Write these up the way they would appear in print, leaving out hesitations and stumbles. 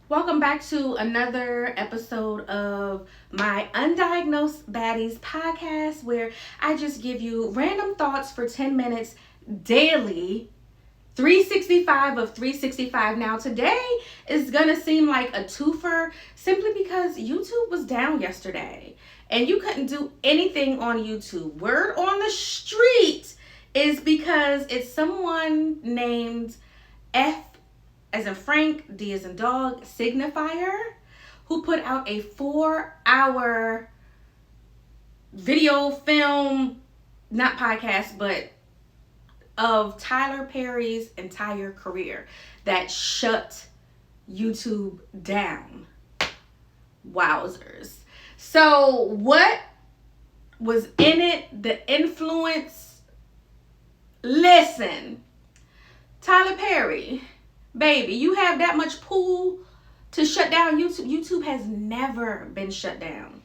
Welcome back to another episode of my Undiagnosed Baddies podcast, where I just give you random thoughts for 10 minutes daily, 365 of 365. Now, today is going to seem like a twofer simply because YouTube was down yesterday and you couldn't do anything on YouTube. Word on the street is because it's someone named F as in Frank, D as in dog, signifier, who put out a 4-hour video film, not podcast, but of Tyler Perry's entire career that shut YouTube down. Wowzers. So what was in it? The influence? Listen, Tyler Perry, baby, you have that much pull to shut down YouTube. YouTube has never been shut down.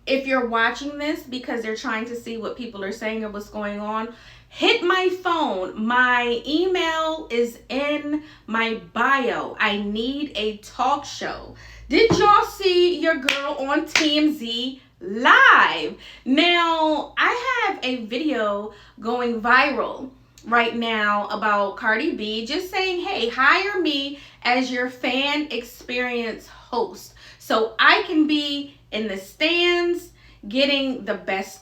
If you're watching this because they're trying to see what people are saying or what's going on, hit my phone. My email is in my bio. I need a talk show. Did y'all see your girl on TMZ live? Now, I have a video going viral right now about Cardi B just saying, hey, hire me as your fan experience host so I can be in the stands getting the best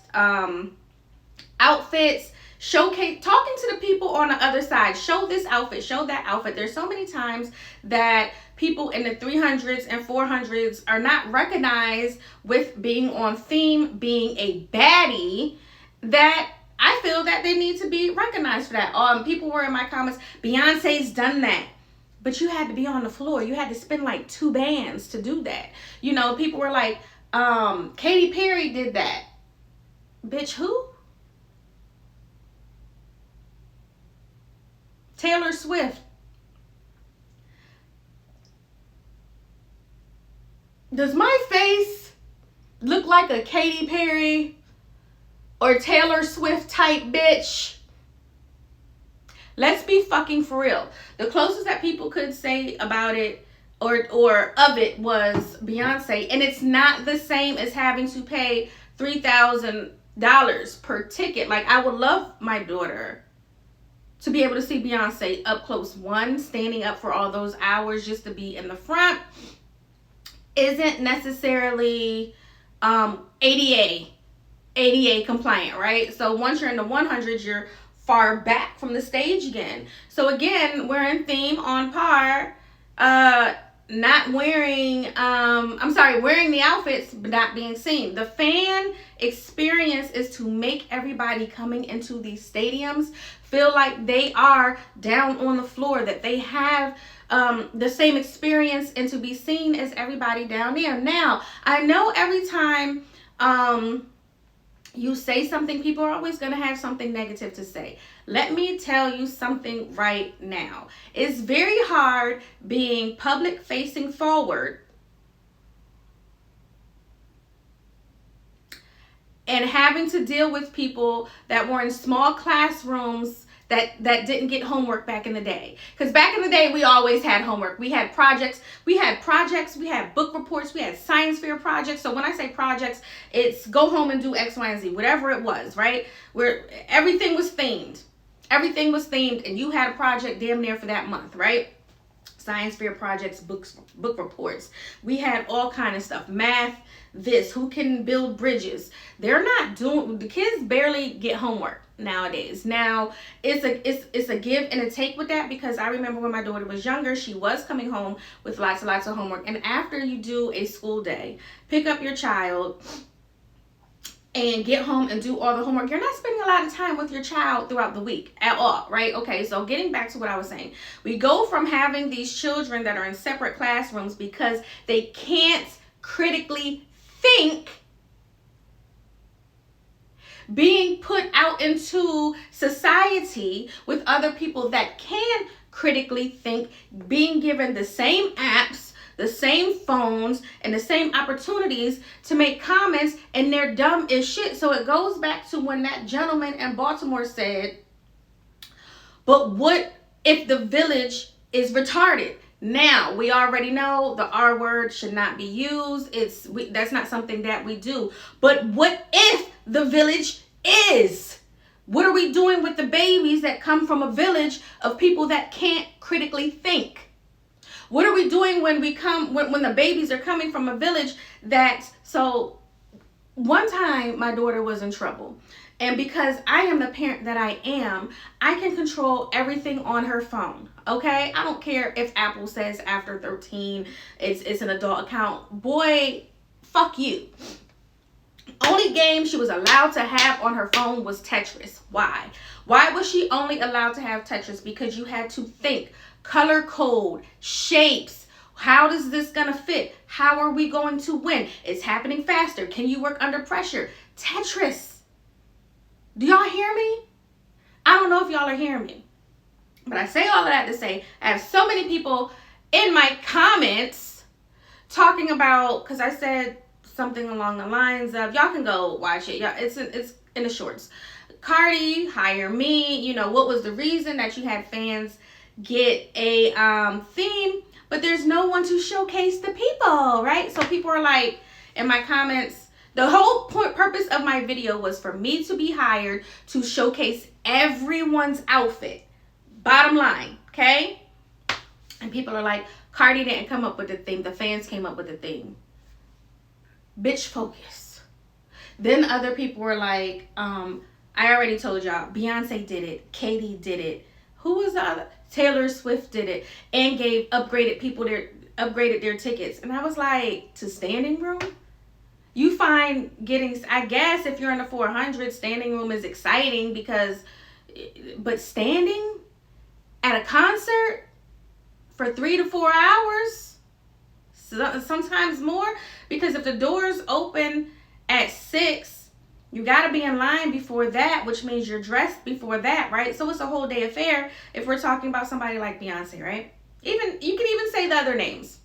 outfits, showcase, talking to the people on the other side, show this outfit, show that outfit. There's so many times that people in the 300s and 400s are not recognized with being on theme, being a baddie, that I feel that they need to be recognized for that. People were in my comments, Beyonce's done that. But you had to be on the floor. You had to spin like 2 bands to do that. You know, people were like, Katy Perry did that. Bitch, who? Taylor Swift. Does my face look like a Katy Perry or Taylor Swift type bitch? Let's be fucking for real. The closest that people could say about it or of it was Beyonce, and it's not the same as having to pay $3,000 per ticket. Like, I would love my daughter to be able to see Beyonce up close. One, standing up for all those hours just to be in the front isn't necessarily ADA compliant, right? So once you're in the 100s, you're far back from the stage again. So again, we're in theme, on par, not wearing, wearing the outfits but not being seen. The fan experience is to make everybody coming into these stadiums feel like they are down on the floor, that they have the same experience and to be seen as everybody down there. Now, I know every time you say something, people are always going to have something negative to say. Let me tell you something right now. It's very hard being public facing forward and having to deal with people that were in small classrooms that didn't get homework back in the day. Because back in the day, we always had homework. We had projects, we had book reports, we had science fair projects. So when I say projects, it's go home and do X, Y, and Z, whatever it was, right? Where everything was themed. Everything was themed, and you had a project damn near for that month, right? Science fair projects, book reports. We had all kind of stuff. Math, this, who can build bridges. They're not doing, the kids barely get homework nowadays. Now, it's a give and a take with that, because I remember when my daughter was younger, she was coming home with lots of homework. And after you do a school day, pick up your child and get home and do all the homework, you're not spending a lot of time with your child throughout the week at all, right? Okay, so getting back to what I was saying, we go from having these children that are in separate classrooms because they can't critically think, being put out into society with other people that can critically think, being given the same apps, the same phones, and the same opportunities to make comments, and they're dumb as shit. So it goes back to when that gentleman in Baltimore said, but what if the village is retarded? Now, we already know the R word should not be used. That's not something that we do. But what if the village is? What are we doing with the babies that come from a village of people that can't critically think? What are we doing when the babies are coming from a village so one time my daughter was in trouble. And because I am the parent that I am, I can control everything on her phone. Okay? I don't care if Apple says after 13 it's an adult account. Boy, fuck you. Only game she was allowed to have on her phone was Tetris. Why? Why was she only allowed to have Tetris? Because you had to think, color code, shapes. How is this gonna fit? How are we going to win? It's happening faster. Can you work under pressure? Tetris. Do y'all hear me? I don't know if y'all are hearing me. But I say all of that to say I have so many people in my comments talking about, because I said something along the lines of, y'all can go watch it. Y'all, it's in the shorts. Cardi, hire me. You know, what was the reason that you had fans get a theme, but there's no one to showcase the people, right? So people are like, in my comments, the whole purpose of my video was for me to be hired to showcase everyone's outfit. Bottom line, okay? And people are like, Cardi didn't come up with the theme. The fans came up with the theme. Bitch, focus. Then other people were like, I already told y'all, Beyonce did it. Katie did it. Who was the other? Taylor Swift did it and upgraded their tickets. And I was like, to standing room? You find I guess if you're in the 400, standing room is exciting but standing at a concert for 3 to 4 hours, sometimes more, because if the doors open at 6, you got to be in line before that, which means you're dressed before that, right? So it's a whole day affair if we're talking about somebody like Beyonce, right? You can even say the other names.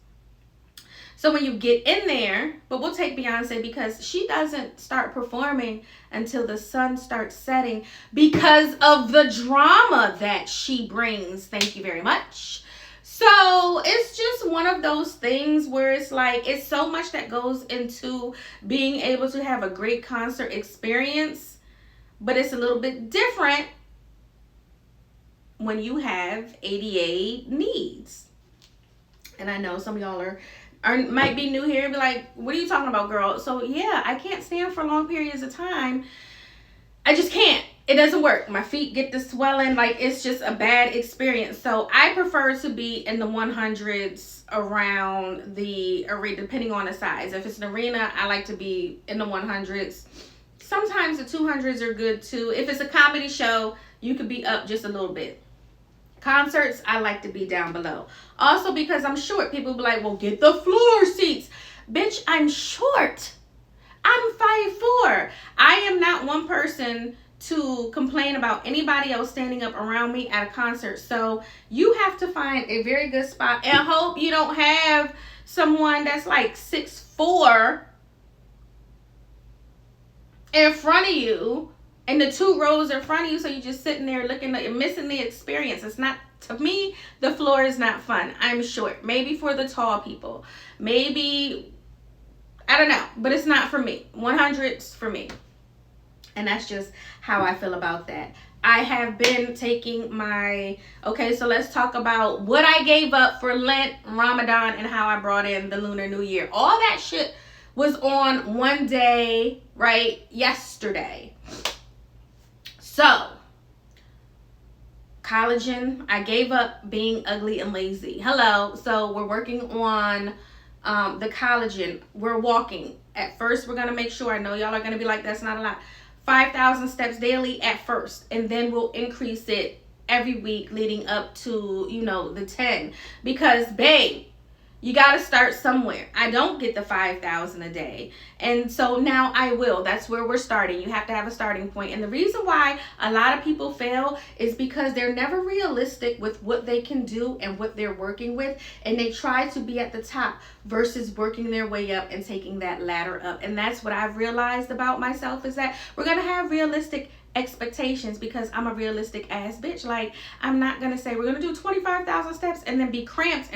So when you get in there, but we'll take Beyonce because she doesn't start performing until the sun starts setting because of the drama that she brings. Thank you very much. So it's just one of those things where it's like, it's so much that goes into being able to have a great concert experience, but it's a little bit different when you have ADA needs. And I know some of y'all might be new here and be like, what are you talking about, girl? So yeah, I can't stand for long periods of time. I just can't. It doesn't work. My feet get the swelling. Like, it's just a bad experience. So I prefer to be in the 100s around the arena, depending on the size. If it's an arena, I like to be in the 100s. Sometimes the 200s are good too. If it's a comedy show, you could be up just a little bit. Concerts, I like to be down below. Also because I'm short. People be like, well, get the floor seats. Bitch, I'm short. I'm 5'4". I am not one person to complain about anybody else standing up around me at a concert. So you have to find a very good spot and hope you don't have someone that's like 6'4" in front of you and the 2 rows in front of you, so you're just sitting there looking like you're missing the experience. It's not, to me, the floor is not fun. I'm short. Maybe for the tall people. Maybe, I don't know, but it's not for me. 100's for me. And that's just how I feel about that. I have been taking okay, so let's talk about what I gave up for Lent, Ramadan, and how I brought in the Lunar New Year. All that shit was on one day, right? Yesterday. So, collagen, I gave up being ugly and lazy. Hello. So we're working on the collagen. We're walking. At first, we're going to make sure, I know y'all are going to be like, that's not a lot. 5,000 steps daily at first. And then we'll increase it every week leading up to, the 10. Because, babe, you got to start somewhere. I don't get the 5,000 a day. And so now I will. That's where we're starting. You have to have a starting point. And the reason why a lot of people fail is because they're never realistic with what they can do and what they're working with. And they try to be at the top versus working their way up and taking that ladder up. And that's what I've realized about myself, is that we're going to have realistic expectations because I'm a realistic ass bitch. Like, I'm not going to say we're going to do 25,000 steps and then be cramped